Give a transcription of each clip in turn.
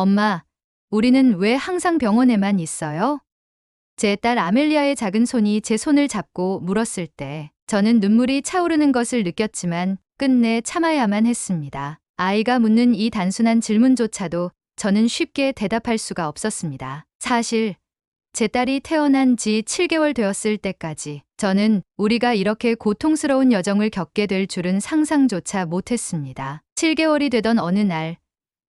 엄마, 우리는 왜 항상 병원에만 있어요? 제 딸 아멜리아의 작은 손이 제 손을 잡고 물었을 때 저는 눈물이 차오르는 것을 느꼈지만 끝내 참아야만 했습니다. 아이가 묻는 이 단순한 질문조차도 저는 쉽게 대답할 수가 없었습니다. 사실 제 딸이 태어난 지 7개월 되었을 때까지 저는 우리가 이렇게 고통스러운 여정을 겪게 될 줄은 상상조차 못했습니다. 7개월이 되던 어느 날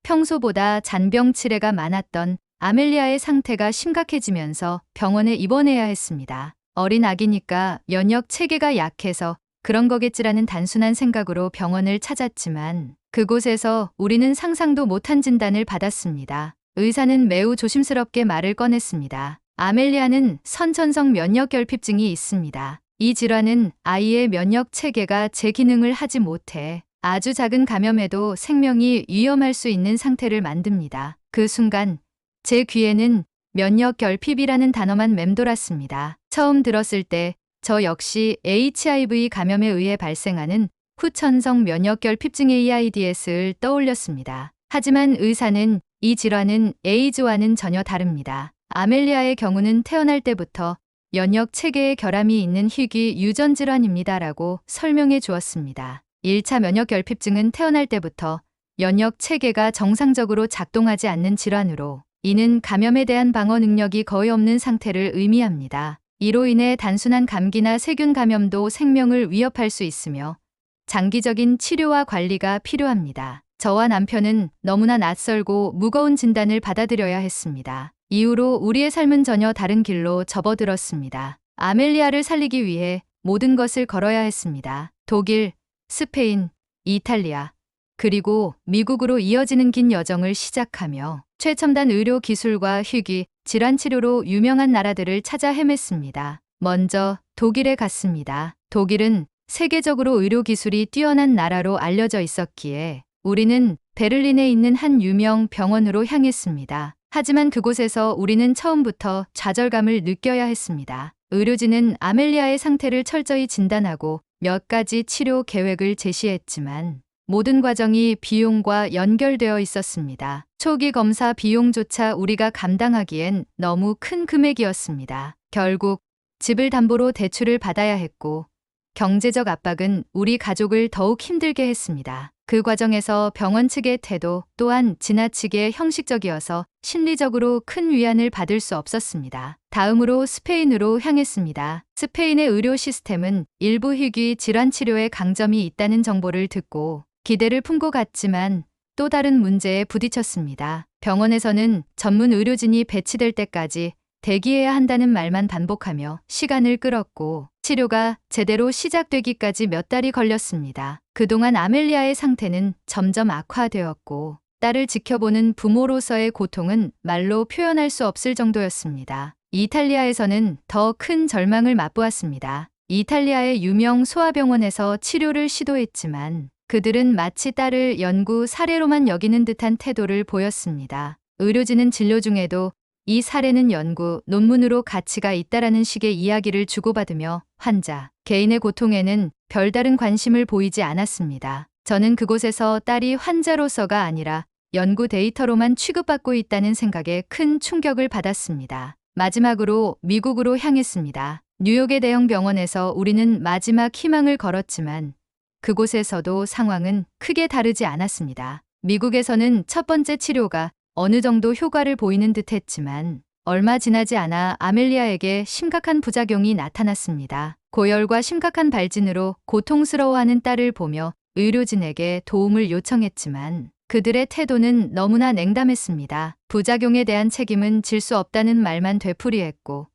평소보다 잔병 치레가 많았던 아멜리아의 상태가 심각해지면서 병원에 입원해야 했습니다. 어린 아기니까 면역 체계가 약해서 그런 거겠지라는 단순한 생각으로 병원을 찾았지만 그곳에서 우리는 상상도 못한 진단을 받았습니다. 의사는 매우 조심스럽게 말을 꺼냈습니다. 아멜리아는 선천성 면역결핍증이 있습니다. 이 질환은 아이의 면역 체계가 제 기능을 하지 못해 아주 작은 감염에도 생명이 위험할 수 있는 상태를 만듭니다. 그 순간 제 귀에는 면역결핍이라는 단어만 맴돌았습니다. 처음 들었을 때 저 역시 HIV 감염에 의해 발생하는 후천성 면역결핍증의 AIDS를 떠올렸습니다. 하지만 의사는 이 질환은 에이즈와는 전혀 다릅니다. 아멜리아의 경우는 태어날 때부터 면역 체계에 결함이 있는 희귀 유전 질환입니다라고 설명해 주었습니다. 1차 면역결핍증은 태어날 때부터 면역 체계가 정상적으로 작동하지 않는 질환으로 이는 감염에 대한 방어 능력이 거의 없는 상태를 의미합니다. 이로 인해 단순한 감기나 세균 감염도 생명을 위협할 수 있으며 장기적인 치료와 관리가 필요합니다. 저와 남편은 너무나 낯설고 무거운 진단을 받아들여야 했습니다. 이후로 우리의 삶은 전혀 다른 길로 접어들었습니다. 아멜리아를 살리기 위해 모든 것을 걸어야 했습니다. 독일, 스페인, 이탈리아, 그리고 미국으로 이어지는 긴 여정을 시작하며 최첨단 의료 기술과 희귀, 질환 치료로 유명한 나라들을 찾아 헤맸습니다. 먼저 독일에 갔습니다. 독일은 세계적으로 의료 기술이 뛰어난 나라로 알려져 있었기에 우리는 베를린에 있는 한 유명 병원으로 향했습니다. 하지만 그곳에서 우리는 처음부터 좌절감을 느껴야 했습니다. 의료진은 아멜리아의 상태를 철저히 진단하고 몇 가지 치료 계획을 제시했지만 모든 과정이 비용과 연결되어 있었습니다. 초기 검사 비용조차 우리가 감당하기엔 너무 큰 금액이었습니다. 결국 집을 담보로 대출을 받아야 했고 경제적 압박은 우리 가족을 더욱 힘들게 했습니다. 그 과정에서 병원 측의 태도 또한 지나치게 형식적이어서 심리적으로 큰 위안을 받을 수 없었습니다. 다음으로 스페인으로 향했습니다. 스페인의 의료 시스템은 일부 희귀 질환 치료에 강점이 있다는 정보를 듣고 기대를 품고 갔지만 또 다른 문제에 부딪혔습니다. 병원에서는 전문 의료진이 배치될 때까지 대기해야 한다는 말만 반복하며 시간을 끌었고 치료가 제대로 시작되기까지 몇 달이 걸렸습니다. 그동안 아멜리아의 상태는 점점 악화되었고 딸을 지켜보는 부모로서의 고통은 말로 표현할 수 없을 정도였습니다. 이탈리아에서는 더 큰 절망을 맛보았습니다. 이탈리아의 유명 소아병원에서 치료를 시도했지만 그들은 마치 딸을 연구 사례로만 여기는 듯한 태도를 보였습니다. 의료진은 진료 중에도 이 사례는 연구, 논문으로 가치가 있다라는 식의 이야기를 주고받으며 환자, 개인의 고통에는 별다른 관심을 보이지 않았습니다. 저는 그곳에서 딸이 환자로서가 아니라 연구 데이터로만 취급받고 있다는 생각에 큰 충격을 받았습니다. 마지막으로 미국으로 향했습니다. 뉴욕의 대형 병원에서 우리는 마지막 희망을 걸었지만 그곳에서도 상황은 크게 다르지 않았습니다. 미국에서는 첫 번째 치료가 어느 정도 효과를 보이는 듯 했지만 얼마 지나지 않아 아멜리아에게 심각한 부작용이 나타났습니다. 고열과 심각한 발진으로 고통스러워하는 딸을 보며 의료진에게 도움을 요청했지만 그들의 태도는 너무나 냉담했습니다. 부작용에 대한 책임은 질 수 없다는 말만 되풀이했고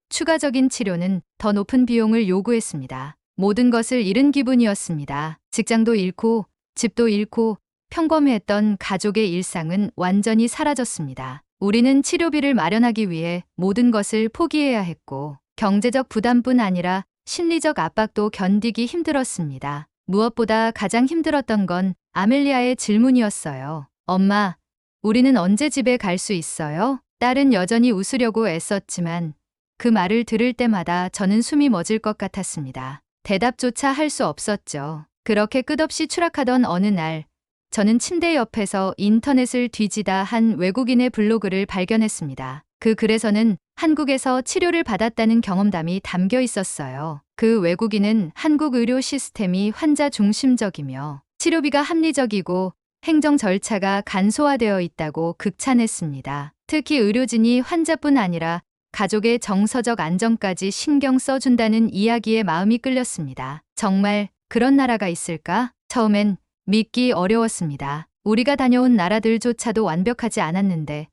추가적인 치료는 더 높은 비용을 요구했습니다. 모든 것을 잃은 기분이었습니다. 직장도 잃고 집도 잃고 평범했던 가족의 일상은 완전히 사라졌습니다. 우리는 치료비를 마련하기 위해 모든 것을 포기해야 했고 경제적 부담뿐 아니라 심리적 압박도 견디기 힘들었습니다. 무엇보다 가장 힘들었던 건 아멜리아의 질문이었어요. 엄마, 우리는 언제 집에 갈 수 있어요? 딸은 여전히 웃으려고 애썼지만 그 말을 들을 때마다 저는 숨이 멎을 것 같았습니다. 대답조차 할 수 없었죠. 그렇게 끝없이 추락하던 어느 날 저는 침대 옆에서 인터넷을 뒤지다 한 외국인의 블로그를 발견했습니다. 그 글에서는 한국에서 치료를 받았다는 경험담이 담겨 있었어요. 그 외국인은 한국 의료 시스템이 환자 중심적이며 치료비가 합리적이고 행정 절차가 간소화되어 있다고 극찬했습니다. 특히 의료진이 환자뿐 아니라 가족의 정서적 안정까지 신경 써준다는 이야기에 마음이 끌렸습니다. 정말 그런 나라가 있을까? 처음엔 믿기 어려웠습니다. 우리가 다녀온 나라들조차도 완벽하지 않았는데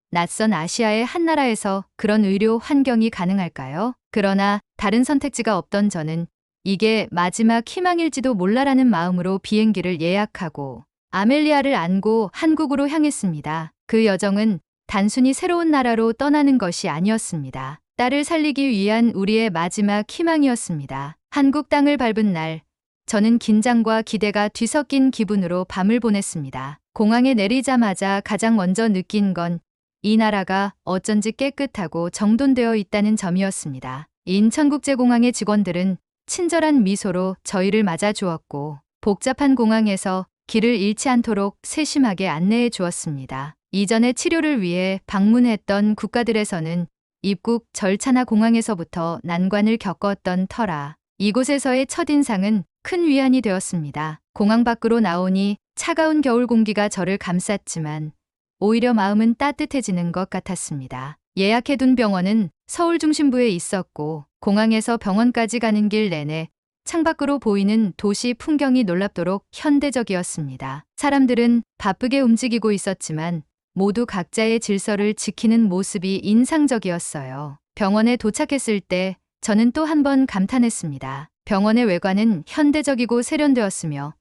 낯선 아시아의 한 나라에서 그런 의료 환경이 가능할까요? 그러나 다른 선택지가 없던 저는 이게 마지막 희망일지도 몰라라는 마음으로 비행기를 예약하고 아멜리아를 안고 한국으로 향했습니다. 그 여정은 단순히 새로운 나라로 떠나는 것이 아니었습니다. 딸을 살리기 위한 우리의 마지막 희망이었습니다. 한국 땅을 밟은 날, 저는 긴장과 기대가 뒤섞인 기분으로 밤을 보냈습니다. 공항에 내리자마자 가장 먼저 느낀 건 이 나라가 어쩐지 깨끗하고 정돈되어 있다는 점이었습니다. 인천국제공항의 직원들은 친절한 미소로 저희를 맞아주었고 복잡한 공항에서 길을 잃지 않도록 세심하게 안내해 주었습니다. 이전에 치료를 위해 방문했던 국가들에서는 입국 절차나 공항에서부터 난관을 겪었던 터라 이곳에서의 첫인상은 큰 위안이 되었습니다. 공항 밖으로 나오니 차가운 겨울 공기가 저를 감쌌지만 오히려 마음은 따뜻해지는 것 같았습니다. 예약해둔 병원은 서울 중심부에 있었고 공항에서 병원까지 가는 길 내내 창밖으로 보이는 도시 풍경이 놀랍도록 현대적이었습니다. 사람들은 바쁘게 움직이고 있었지만 모두 각자의 질서를 지키는 모습이 인상적이었어요. 병원에 도착했을 때 저는 또 한 번 감탄했습니다. 병원의 외관은 현대적이고 세련되었으며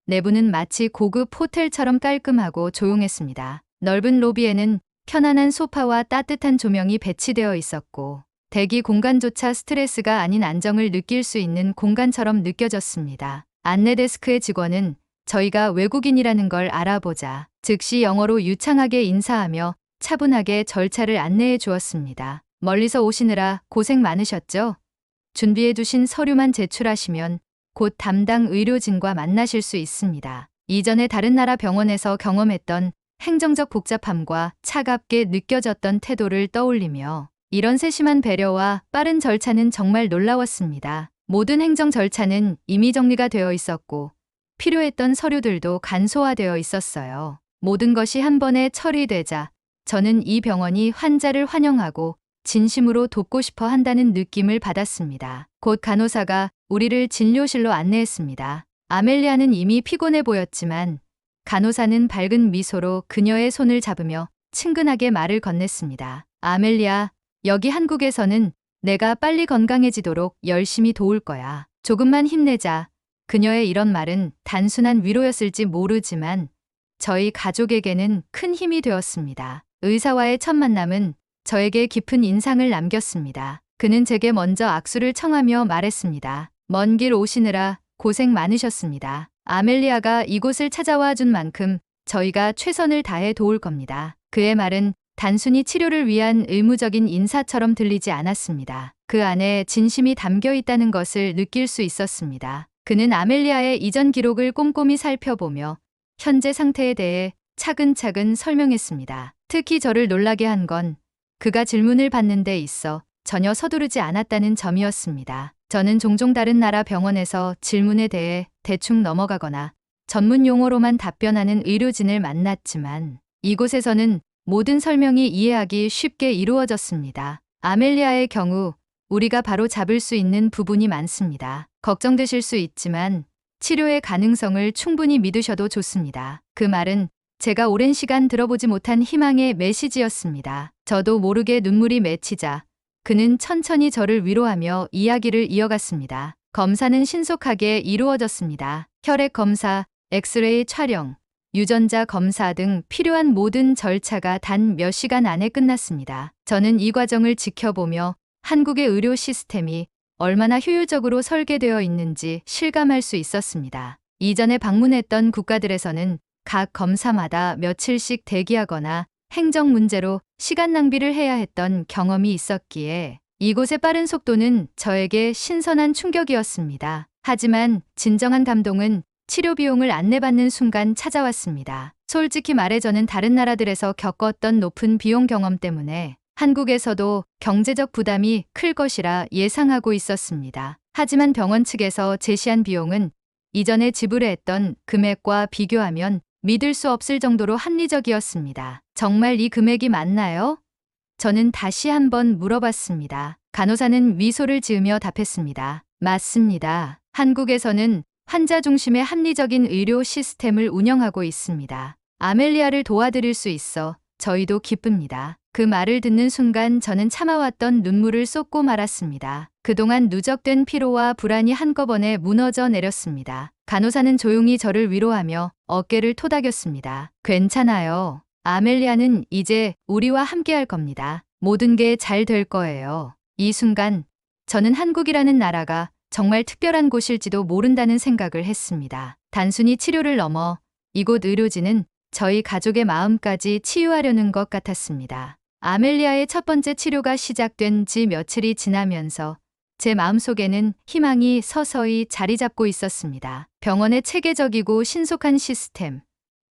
내부는 마치 고급 호텔처럼 깔끔하고 조용했습니다. 넓은 로비에는 편안한 소파와 따뜻한 조명이 배치되어 있었고 대기 공간조차 스트레스가 아닌 안정을 느낄 수 있는 공간처럼 느껴졌습니다. 안내 데스크의 직원은 저희가 외국인이라는 걸 알아보자 즉시 영어로 유창하게 인사하며 차분하게 절차를 안내해 주었습니다. 멀리서 오시느라 고생 많으셨죠? 준비해 두신 서류만 제출하시면 곧 담당 의료진과 만나실 수 있습니다. 이전에 다른 나라 병원에서 경험했던 행정적 복잡함과 차갑게 느껴졌던 태도를 떠올리며 이런 세심한 배려와 빠른 절차는 정말 놀라웠습니다. 모든 행정 절차는 이미 정리가 되어 있었고 필요했던 서류들도 간소화되어 있었어요. 모든 것이 한 번에 처리되자 저는 이 병원이 환자를 환영하고 진심으로 돕고 싶어 한다는 느낌을 받았습니다. 곧 간호사가 우리를 진료실로 안내했습니다. 아멜리아는 이미 피곤해 보였지만 간호사는 밝은 미소로 그녀의 손을 잡으며 친근하게 말을 건넸습니다. 아멜리아, 여기 한국에서는 내가 빨리 건강해지도록 열심히 도울 거야. 조금만 힘내자. 그녀의 이런 말은 단순한 위로였을지 모르지만 저희 가족에게는 큰 힘이 되었습니다. 의사와의 첫 만남은 저에게 깊은 인상을 남겼습니다. 그는 제게 먼저 악수를 청하며 말했습니다. 먼 길 오시느라 고생 많으셨습니다. 아멜리아가 이곳을 찾아와 준 만큼 저희가 최선을 다해 도울 겁니다. 그의 말은 단순히 치료를 위한 의무적인 인사처럼 들리지 않았습니다. 그 안에 진심이 담겨 있다는 것을 느낄 수 있었습니다. 그는 아멜리아의 이전 기록을 꼼꼼히 살펴보며 현재 상태에 대해 차근차근 설명했습니다. 특히 저를 놀라게 한 건 그가 질문을 받는 데 있어 전혀 서두르지 않았다는 점이었습니다. 저는 종종 다른 나라 병원에서 질문에 대해 대충 넘어가거나 전문 용어로만 답변하는 의료진을 만났지만 이곳에서는 모든 설명이 이해하기 쉽게 이루어졌습니다. 아멜리아의 경우 우리가 바로 잡을 수 있는 부분이 많습니다. 걱정되실 수 있지만 치료의 가능성을 충분히 믿으셔도 좋습니다. 그 말은 제가 오랜 시간 들어보지 못한 희망의 메시지였습니다. 저도 모르게 눈물이 맺히자 그는 천천히 저를 위로하며 이야기를 이어갔습니다. 검사는 신속하게 이루어졌습니다. 혈액 검사, 엑스레이 촬영, 유전자 검사 등 필요한 모든 절차가 단 몇 시간 안에 끝났습니다. 저는 이 과정을 지켜보며 한국의 의료 시스템이 얼마나 효율적으로 설계되어 있는지 실감할 수 있었습니다. 이전에 방문했던 국가들에서는 각 검사마다 며칠씩 대기하거나 행정 문제로 시간 낭비를 해야 했던 경험이 있었기에 이곳의 빠른 속도는 저에게 신선한 충격이었습니다. 하지만 진정한 감동은 치료 비용을 안내받는 순간 찾아왔습니다. 솔직히 말해 저는 다른 나라들에서 겪었던 높은 비용 경험 때문에 한국에서도 경제적 부담이 클 것이라 예상하고 있었습니다. 하지만 병원 측에서 제시한 비용은 이전에 지불했던 금액과 비교하면 믿을 수 없을 정도로 합리적이었습니다. 정말 이 금액이 맞나요? 저는 다시 한번 물어봤습니다. 간호사는 미소를 지으며 답했습니다. 맞습니다. 한국에서는 환자 중심의 합리적인 의료 시스템을 운영하고 있습니다. 아멜리아를 도와드릴 수 있어 저희도 기쁩니다. 그 말을 듣는 순간 저는 참아왔던 눈물을 쏟고 말았습니다. 그동안 누적된 피로와 불안이 한꺼번에 무너져 내렸습니다. 간호사는 조용히 저를 위로하며 어깨를 토닥였습니다. 괜찮아요. 아멜리아는 이제 우리와 함께할 겁니다. 모든 게 잘 될 거예요. 이 순간 저는 한국이라는 나라가 정말 특별한 곳일지도 모른다는 생각을 했습니다. 단순히 치료를 넘어 이곳 의료진은 저희 가족의 마음까지 치유하려는 것 같았습니다. 아멜리아의 첫 번째 치료가 시작된 지 며칠이 지나면서 제 마음속에는 희망이 서서히 자리 잡고 있었습니다. 병원의 체계적이고 신속한 시스템,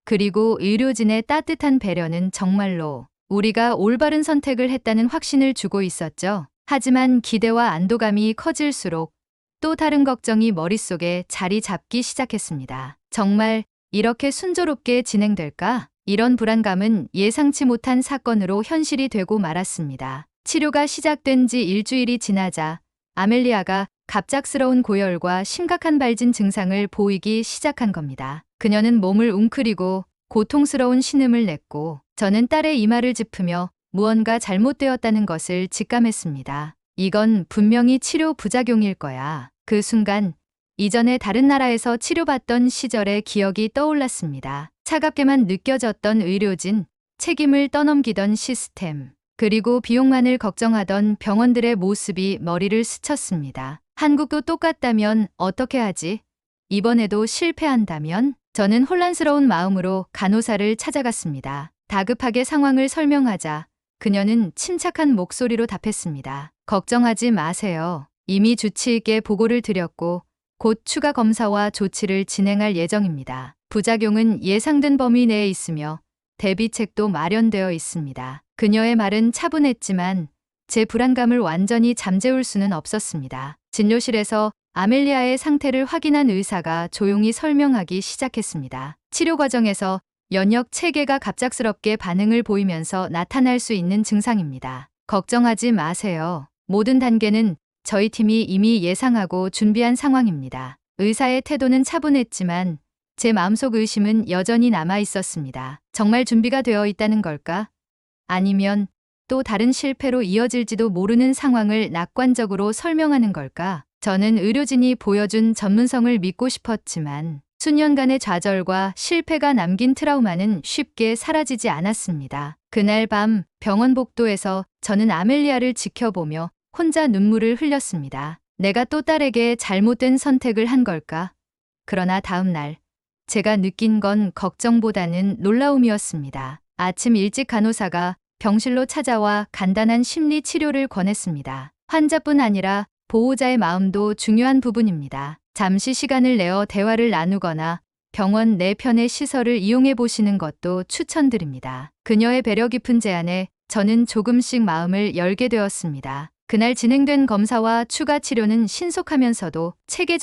그리고 의료진의 따뜻한 배려는 정말로 우리가 올바른 선택을 했다는 확신을 주고 있었죠. 하지만 기대와 안도감이 커질수록 또 다른 걱정이 머릿속에 자리 잡기 시작했습니다. 정말 이렇게 순조롭게 진행될까? 이런 불안감은 예상치 못한 사건으로 현실이 되고 말았습니다. 치료가 시작된 지 일주일이 지나자 아멜리아가 갑작스러운 고열과 심각한 발진 증상을 보이기 시작한 겁니다. 그녀는 몸을 웅크리고 고통스러운 신음을 냈고 저는 딸의 이마를 짚으며 무언가 잘못되었다는 것을 직감했습니다. 이건 분명히 치료 부작용일 거야. 그 순간 이전에 다른 나라에서 치료받던 시절의 기억이 떠올랐습니다. 차갑게만 느껴졌던 의료진, 책임을 떠넘기던 시스템, 그리고 비용만을 걱정하던 병원들의 모습이 머리를 스쳤습니다. 한국도 똑같다면 어떻게 하지? 이번에도 실패한다면? 저는 혼란스러운 마음으로 간호사를 찾아갔습니다. 다급하게 상황을 설명하자 그녀는 침착한 목소리로 답했습니다. 걱정하지 마세요. 이미 주치의께 보고를 드렸고 곧 추가 검사와 조치를 진행할 예정입니다. 부작용은 예상된 범위 내에 있으며 대비책도 마련되어 있습니다. 그녀의 말은 차분했지만 제 불안감을 완전히 잠재울 수는 없었습니다. 진료실에서 아멜리아의 상태를 확인한 의사가 조용히 설명하기 시작했습니다. 치료 과정에서 연역 체계가 갑작스럽게 반응을 보이면서 나타날 수 있는 증상입니다. 걱정하지 마세요. 모든 단계는 저희 팀이 이미 예상하고 준비한 상황입니다. 의사의 태도는 차분했지만 제 마음속 의심은 여전히 남아 있었습니다. 정말 준비가 되어 있다는 걸까? 아니면 또 다른 실패로 이어질지도 모르는 상황을 낙관적으로 설명하는 걸까? 저는 의료진이 보여준 전문성을 믿고 싶었지만 수년간의 좌절과 실패가 남긴 트라우마는 쉽게 사라지지 않았습니다. 그날 밤 병원 복도에서 저는 아멜리아를 지켜보며 혼자 눈물을 흘렸습니다. 내가 또 딸에게 잘못된 선택을 한 걸까? 그러나 다음 날 제가 느낀 건 걱정보다는 놀라움이었습니다. 아침 일찍 간호사가 병실로 찾아와 간단한 심리 치료를 권했습니다. 환자뿐 아니라 보호자의 마음도 중요한 부분입니다. 잠시 시간을 내어 대화를 나누거나 병원 내 편의 시설을 이용해 보시는 것도 추천드립니다. 그녀의 배려 깊은 제안에 저는 조금씩 마음을 열게 되었습니다. 그날 진행된 검사와 추가 치료는 신속하면서도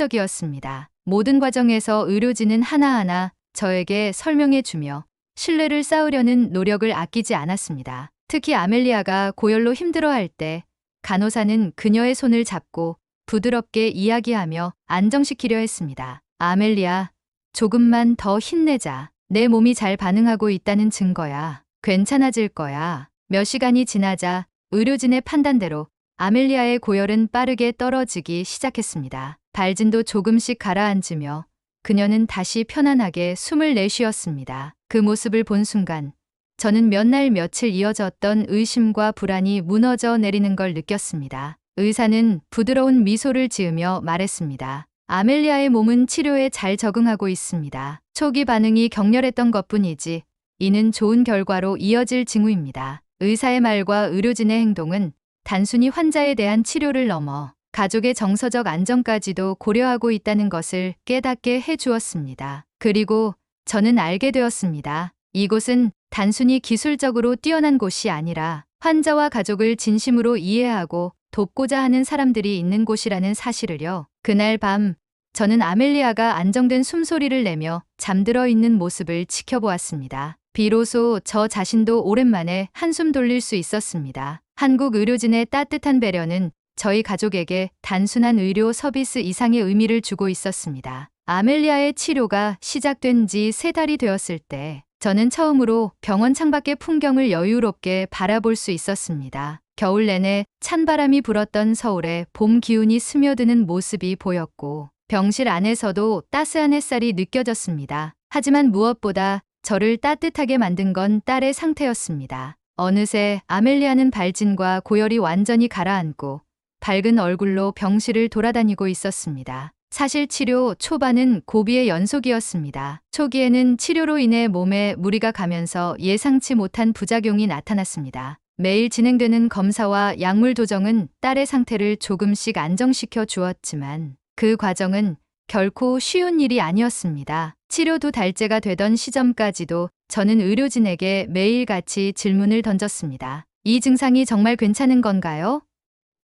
체계적이었습니다. 모든 과정에서 의료진은 하나하나 저에게 설명해 주며 신뢰를 쌓으려는 노력을 아끼지 않았습니다. 특히 아멜리아가 고열로 힘들어할 때 간호사는 그녀의 손을 잡고 부드럽게 이야기하며 안정시키려 했습니다. 아멜리아, 조금만 더 힘내자. 내 몸이 잘 반응하고 있다는 증거야. 괜찮아질 거야. 몇 시간이 지나자 의료진의 판단대로 아멜리아의 고열은 빠르게 떨어지기 시작했습니다. 발진도 조금씩 가라앉으며 그녀는 다시 편안하게 숨을 내쉬었습니다. 그 모습을 본 순간 저는 몇 날 며칠 이어졌던 의심과 불안이 무너져 내리는 걸 느꼈습니다. 의사는 부드러운 미소를 지으며 말했습니다. 아멜리아의 몸은 치료에 잘 적응하고 있습니다. 초기 반응이 격렬했던 것뿐이지 이는 좋은 결과로 이어질 징후입니다. 의사의 말과 의료진의 행동은 단순히 환자에 대한 치료를 넘어 가족의 정서적 안정까지도 고려하고 있다는 것을 깨닫게 해주었습니다. 그리고 저는 알게 되었습니다. 이곳은 단순히 기술적으로 뛰어난 곳이 아니라 환자와 가족을 진심으로 이해하고 돕고자 하는 사람들이 있는 곳이라는 사실을요. 그날 밤 저는 아멜리아가 안정된 숨소리를 내며 잠들어 있는 모습을 지켜보았습니다. 비로소 저 자신도 오랜만에 한숨 돌릴 수 있었습니다. 한국 의료진의 따뜻한 배려는 저희 가족에게 단순한 의료 서비스 이상의 의미를 주고 있었습니다. 아멜리아의 치료가 시작된 지 3달이 되었을 때 저는 처음으로 병원 창밖의 풍경을 여유롭게 바라볼 수 있었습니다. 겨울 내내 찬바람이 불었던 서울에 봄 기운이 스며드는 모습이 보였고 병실 안에서도 따스한 햇살이 느껴졌습니다. 하지만 무엇보다 저를 따뜻하게 만든 건 딸의 상태였습니다. 어느새 아멜리아는 발진과 고열이 완전히 가라앉고 밝은 얼굴로 병실을 돌아다니고 있었습니다. 사실 치료 초반은 고비의 연속이었습니다. 초기에는 치료로 인해 몸에 무리가 가면서 예상치 못한 부작용이 나타났습니다. 매일 진행되는 검사와 약물 조정은 딸의 상태를 조금씩 안정시켜 주었지만 그 과정은 결코 쉬운 일이 아니었습니다. 치료 2달째가 되던 시점까지도 저는 의료진에게 매일같이 질문을 던졌습니다. 이 증상이 정말 괜찮은 건가요?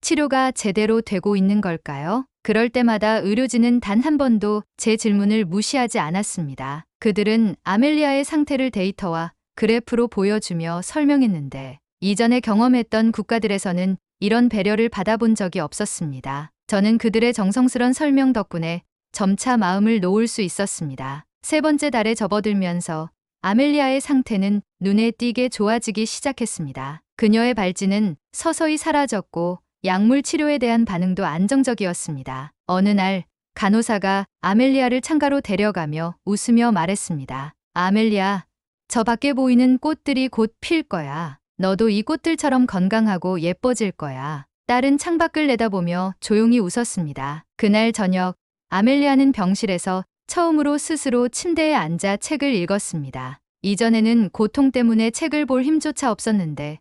치료가 제대로 되고 있는 걸까요? 그럴 때마다 의료진은 단 한 번도 제 질문을 무시하지 않았습니다. 그들은 아멜리아의 상태를 데이터와 그래프로 보여주며 설명했는데 이전에 경험했던 국가들에서는 이런 배려를 받아본 적이 없었습니다. 저는 그들의 정성스런 설명 덕분에 점차 마음을 놓을 수 있었습니다. 3번째 달에 접어들면서 아멜리아의 상태는 눈에 띄게 좋아지기 시작했습니다. 그녀의 발진은 서서히 사라졌고 약물 치료에 대한 반응도 안정적이었습니다. 어느 날 간호사가 아멜리아를 창가로 데려가며 웃으며 말했습니다. 아멜리아, 저 밖에 보이는 꽃들이 곧 필 거야. 너도 이 꽃들처럼 건강하고 예뻐질 거야. 딸은 창밖을 내다보며 조용히 웃었습니다. 그날 저녁 아멜리아는 병실에서 처음으로 스스로 침대에 앉아 책을 읽었습니다. 이전에는 고통 때문에 책을 볼 힘조차 없었는데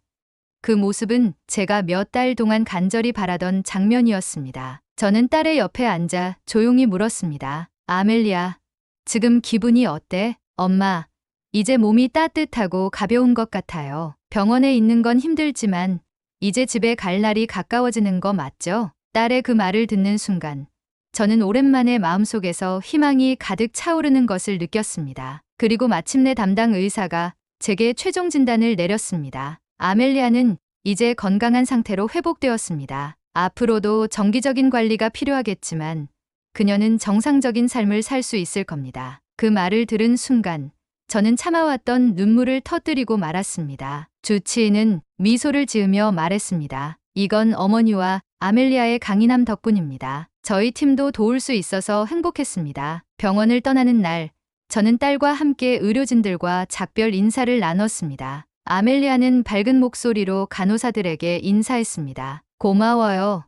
그 모습은 제가 몇 달 동안 간절히 바라던 장면이었습니다. 저는 딸의 옆에 앉아 조용히 물었습니다. 아멜리아, 지금 기분이 어때? 엄마, 이제 몸이 따뜻하고 가벼운 것 같아요. 병원에 있는 건 힘들지만 이제 집에 갈 날이 가까워지는 거 맞죠? 딸의 그 말을 듣는 순간 저는 오랜만에 마음속에서 희망이 가득 차오르는 것을 느꼈습니다. 그리고 마침내 담당 의사가 제게 최종 진단을 내렸습니다. 아멜리아는 이제 건강한 상태로 회복되었습니다. 앞으로도 정기적인 관리가 필요하겠지만 그녀는 정상적인 삶을 살 수 있을 겁니다. 그 말을 들은 순간 저는 참아왔던 눈물을 터뜨리고 말았습니다. 주치의는 미소를 지으며 말했습니다. 이건 어머니와 아멜리아의 강인함 덕분입니다. 저희 팀도 도울 수 있어서 행복했습니다. 병원을 떠나는 날 저는 딸과 함께 의료진들과 작별 인사를 나눴습니다. 아멜리아는 밝은 목소리로 간호사들에게 인사했습니다. 고마워요.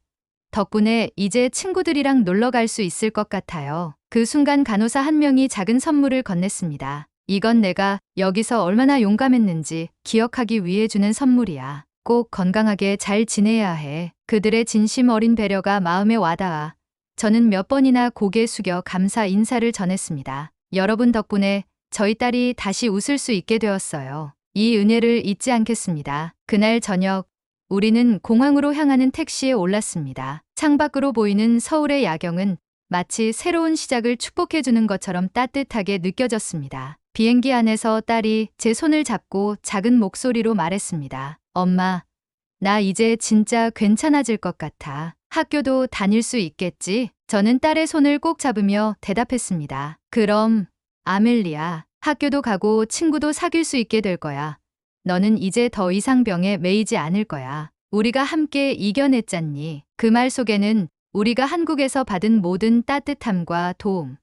덕분에 이제 친구들이랑 놀러 갈 수 있을 것 같아요. 그 순간 간호사 한 명이 작은 선물을 건넸습니다. 이건 내가 여기서 얼마나 용감했는지 기억하기 위해 주는 선물이야. 꼭 건강하게 잘 지내야 해. 그들의 진심 어린 배려가 마음에 와닿아 저는 몇 번이나 고개 숙여 감사 인사를 전했습니다. 여러분 덕분에 저희 딸이 다시 웃을 수 있게 되었어요. 이 은혜를 잊지 않겠습니다. 그날 저녁 우리는 공항으로 향하는 택시에 올랐습니다. 창밖으로 보이는 서울의 야경은 마치 새로운 시작을 축복해주는 것처럼 따뜻하게 느껴졌습니다. 비행기 안에서 딸이 제 손을 잡고 작은 목소리로 말했습니다. 엄마, 나 이제 진짜 괜찮아질 것 같아. 학교도 다닐 수 있겠지? 저는 딸의 손을 꼭 잡으며 대답했습니다. 그럼, 아멜리아, 학교도 가고 친구도 사귈 수 있게 될 거야. 너는 이제 더 이상 병에 매이지 않을 거야. 우리가 함께 이겨냈잖니. 그 말 속에는 우리가 한국에서 받은 모든 따뜻함과 도움,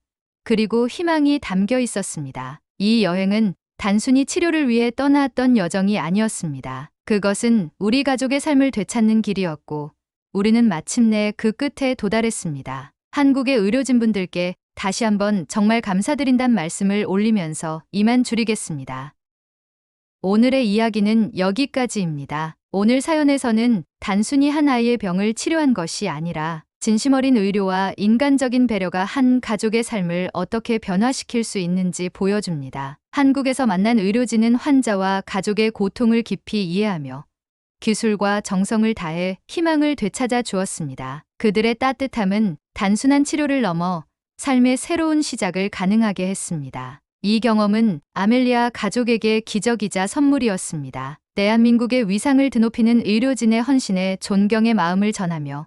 그리고 희망이 담겨 있었습니다. 이 여행은 단순히 치료를 위해 떠났던 여정이 아니었습니다. 그것은 우리 가족의 삶을 되찾는 길이었고, 우리는 마침내 그 끝에 도달했습니다. 한국의 의료진분들께 다시 한번 정말 감사드린다는 말씀을 올리면서 이만 줄이겠습니다. 오늘의 이야기는 여기까지입니다. 오늘 사연에서는 단순히 한 아이의 병을 치료한 것이 아니라 진심 어린 의료와 인간적인 배려가 한 가족의 삶을 어떻게 변화시킬 수 있는지 보여줍니다. 한국에서 만난 의료진은 환자와 가족의 고통을 깊이 이해하며 기술과 정성을 다해 희망을 되찾아 주었습니다. 그들의 따뜻함은 단순한 치료를 넘어 삶의 새로운 시작을 가능하게 했습니다. 이 경험은 아멜리아 가족에게 기적이자 선물이었습니다. 대한민국의 위상을 드높이는 의료진의 헌신에 존경의 마음을 전하며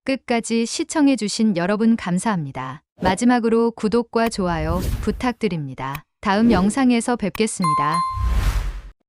끝까지 시청해주신 여러분 감사합니다. 마지막으로 구독과 좋아요 부탁드립니다. 다음 영상에서 뵙겠습니다.